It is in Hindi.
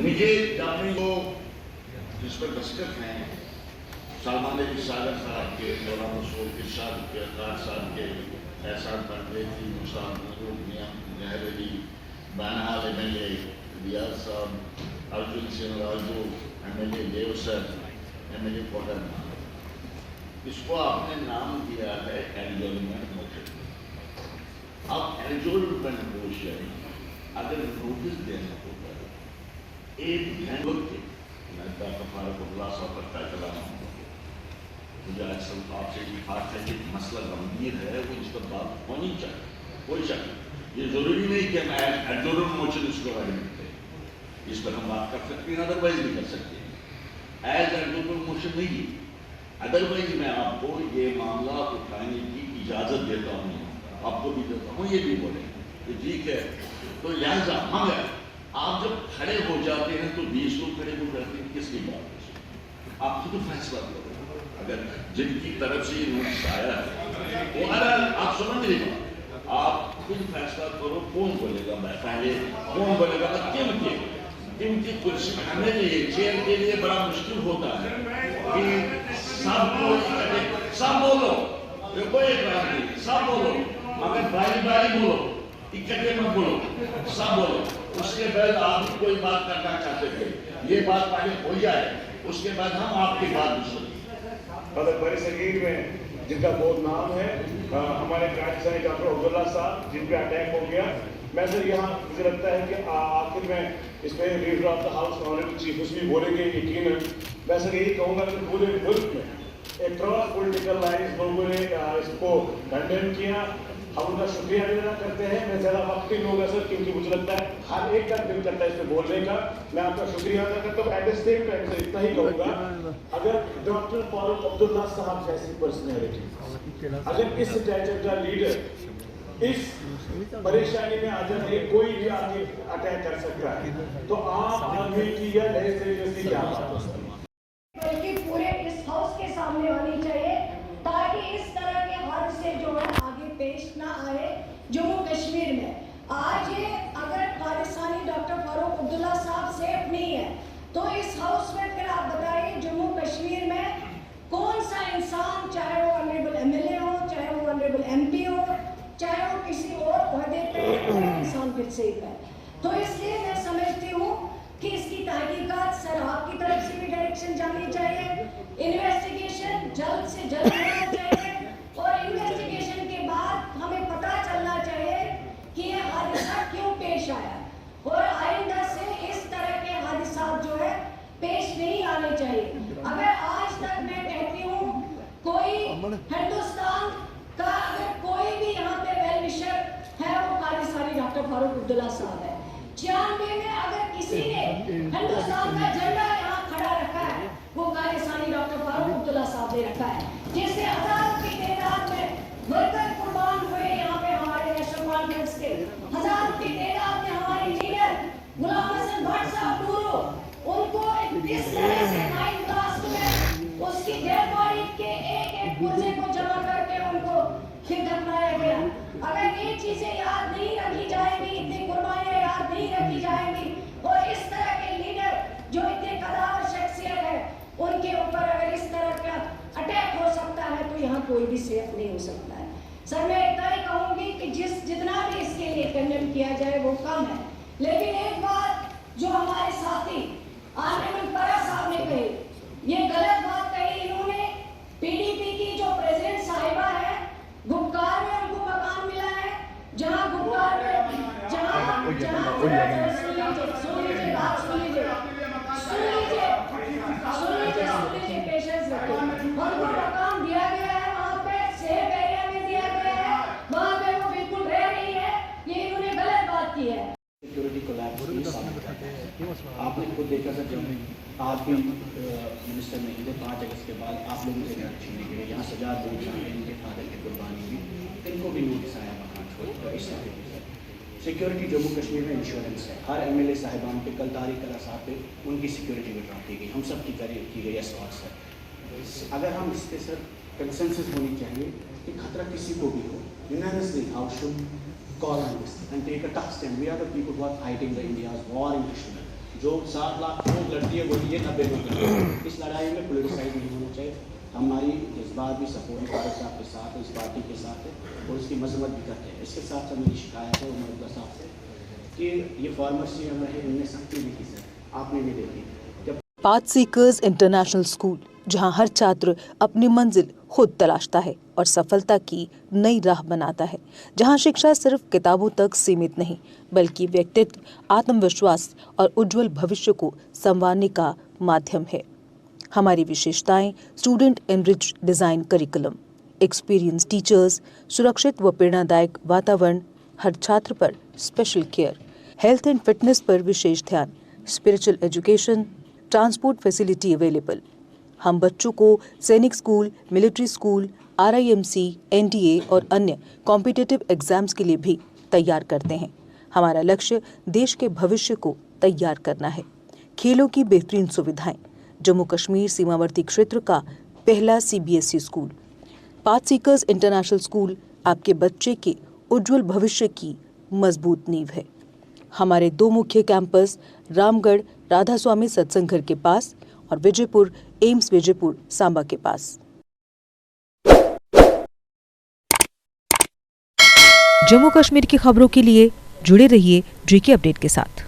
मुझे अपने को जिस पर दस्तखत हैं सलमान सागर साहब के, मौलाना मसूद इरशाद के, अकार साहब के, एहसान परदेसी, मुसाद महबूब मियां, जहर Ali, बानहाल MLA, Riyaz Sahab, Arjun Singh Raju, MLA Devsar, MLA Kodar. इसको आपने नाम दिया है एनरोलमेंट मोशन। अब एनरोलमेंट मोशन अगर नोटिस देना होता है एक घंटे के, मैं डॉक्टर फारूक अब्दुल्ला साहब पर तय चला हूँ, मुझे अक्सर आपसे भी बात है कि मसला गंभीर है, वो इस पर बात होनी चाहिए, कोई शक नहीं। ये जरूरी नहीं कि हम एडजोरन मोशन इसको करते हैं, इस पर हम बात कर सकते हैं, अदरवाइज भी कर सकते हैं। एज एडजोरन मोशन नहीं है, अदरवाइज मैं आपको ये मामला उठाने की इजाजत देता हूँ, आपको भी देता हूँ, ये भी बोले तो ठीक है। तो लिहाजा मगर आप जब खड़े हो जाते हैं तो 20 लोग खड़े हो जाते हैं, किसकी बात है? आप खुद फैसला करो। अगर जिनकी तरफ से ये नोटिस आया है वो अगर आप समझ रहे हो, आप खुद फैसला करो कौन बोलेगा, मैं पहले कौन बोलेगा, क्योंकि कुर्सी हमें लिए चेयर के लिए बड़ा मुश्किल होता है कि सब बोलो, कोई एतराज नहीं, सब बोलो, मगर बारी बारी बोलो, इकट्ठे मत बोलो, सब बोलो। उसके बाद आप कोई बात करना चाहते थे, ये बात पहले हो जाए, उसके बाद हम आपकी बात सुनें। बड़े सगीर में जिनका बहुत नाम है, हमारे पाकिस्तानी डॉक्टर अब्दुल्ला साहब जिन पे अटैक हो गया। मैं सर यहाँ मुझे लगता है कि आखिर में इस पर leader of the house honourable chief उसमें बोलेंगे यकीन। मैं सर यही कहूँगा कि पूरे मुल्क में अक्रॉस पॉलिटिकल लाइन लोगों ने इसको कंडेम किया, हम उनका शुक्रिया अदा करते हैं। मैं ज़्यादा वक्त नहीं लूँगा सर, क्योंकि मुझे लगता है हर एक का दिल करता है इस पर बोलने का। मैं आपका शुक्रिया अदा करता हूँ। एट द सेम टाइम से इतना ही कहूँगा, अगर डॉक्टर फारूक अब्दुल्ला साहब जैसी पर्सनैलिटी, अगर इस स्टैचर का लीडर इस परेशानी में आ जाए, कोई भी आगे अटैक कर सकता है, तो आप आदमी की या लेजिस्लेचर की क्या बात हो सकती है? बल्कि पूरे इस हाउस के सामने होनी चाहिए, ताकि इस तरह के हादसे जो है आगे पेश ना आए जम्मू कश्मीर में। आज ये अगर पाकिस्तानी डॉक्टर फारूक अब्दुल्ला साहब सेफ नहीं है, तो इस हाउस में फिर आप बताइए जम्मू कश्मीर में कौन सा इंसान, चाहे वो ऑनरेबल MLA हो, चाहे वो ऑनरेबल MP हो, चाहे वो किसी और ओहदे पे इंसान फिर सेफ है। तो इसलिए मैं समझती हूँ कि इसकी तहकीकात सर आपकी तरफ से भी डायरेक्शन जानी चाहिए, इन्वेस्टिगेशन जल्द से जल्द होना चाहिए, और इन्वेस्टिगेशन के बाद हमें पता चलना चाहिए कि ये हादसा क्यों पेश आया, और आइंदा से इस तरह के हादसा जो है पेश नहीं आने चाहिए। अगर आज तक मैं कहती हूँ कोई हिंदुस्तान का अगर कोई भी यहाँ पे वेल विशर है, वो पाकिस्तानी डॉक्टर फारूक अब्दुल्ला साहब है। 96 में अगर किसी ने हिंदुस्तान का झंडा यहाँ खड़ा रखा है, वो पाकिस्तानी डॉक्टर फारूक अब्दुल्ला साहब ने रखा है, जिससे हजारों की तादाद में वर्कर कुर्बान हुए यहाँ पे हमारे नेशनल कॉन्फ्रेंस के, हजारों की तादाद में हमारे लीडर गुलाम हसन भट्ट साहब दूरो, उनको इस तरह से 9 अगस्त में उसकी डेड बॉडी के एक पुर्जे को जमा करके उनको फिर दफनाया गया। अगर ये चीजें याद नहीं रखी जाएंगी, इतनी कुर्बानियां याद नहीं रखी जाएंगी, और इस तरह के लीडर जो इतने कदावर शख्सियत है, उनके ऊपर अगर इस तरह का अटैक हो सकता है, तो यहाँ कोई भी सेफ नहीं हो सकता है। सर मैं इतना ही कहूँगी कि जितना भी इसके लिए कंडेम किया जाए वो कम है, लेकिन एक बात जो हमारे साथी ऑनरेबल परा साहब ने कही, ये गलत बात कही इन्होंने। PDP की जो प्रेसिडेंट साहिबा है, गुपकार में उनको मकान मिला है, जहाँ गुपकार में पेशेंस रखो, उनको मकान दिया गया है, वहाँ पे सेफ एरिया में दिया गया है, वहाँ पे वो बिल्कुल रह रही है, ये इन्होंने गलत बात की है। सिक्योरिटी कोलैप्स आपने खुद देखा सर, जब आप भी मिनिस्टर नहीं थे 5 अगस्त के बाद आप लोगों से रिएक्शन नहीं गिरे, यहाँ सजाद लोग शामिल, इनके फादर की कुर्बानी हुई, इनको भी नोटिस आया मकान छोड़। इस तरह की सिक्योरिटी जम्मू कश्मीर में इंश्योरेंस है, हर MLA साहिबान पे कल तारीख कला साहब पे उनकी सिक्योरिटी विड्रॉ की गई, हम सब की गई एस्कॉर्ट्स है। अगर हम इस पर सर कंसेंसस होनी चाहिए कि खतरा किसी को भी हो, unanimously house should call on this and take a tough stand. We are the people who are fighting the India's war in Kashmir. जो 7 लाख लोग लड़ती है वो ये 90 लोग लड़ते हैं। इस लड़ाई में पोलिटिसाइज नहीं होना चाहिए। हमारी जज्बात भी सपोर्ट फारूक साहब के साथ है, इस पार्टी के साथ है और उसकी मजम्मत भी करते हैं। इसके साथ साथ मेरी शिकायत है उमर अब्दुल्ला साहब से कि ये फार्मेसी में है, इनमें सख्ती भी की सर, आपने भी देखी। जब पाथ सीकर्स इंटरनेशनल स्कूल, जहां हर छात्र अपनी मंजिल खुद तलाशता है और सफलता की नई राह बनाता है, जहां शिक्षा सिर्फ किताबों तक सीमित नहीं बल्कि व्यक्तित्व, आत्मविश्वास और उज्जवल भविष्य को संवारने का माध्यम है। हमारी विशेषताएं student enrich design curriculum, experience teachers, सुरक्षित व प्रेरणादायक वातावरण, हर छात्र पर special care, health and fitness पर विशेष ध्यान, spiritual education, transport facility available. हम बच्चों को Sainik school, military school, RIMC, NDA और अन्य कॉम्पिटिटिव एग्जाम्स के लिए भी तैयार करते हैं। हमारा लक्ष्य देश के भविष्य को तैयार करना है। खेलों की बेहतरीन सुविधाएं, जम्मू कश्मीर सीमावर्ती क्षेत्र का पहला CBSE school. Path seekers international school आपके बच्चे के उज्जवल भविष्य की मजबूत नींव है। हमारे 2 मुख्य कैंपस रामगढ़ राधा स्वामी सत्संग घर के पास और विजयपुर एम्स विजयपुर सांबा के पास। जम्मू कश्मीर की खबरों के लिए जुड़े रहिए JK अपडेट के साथ।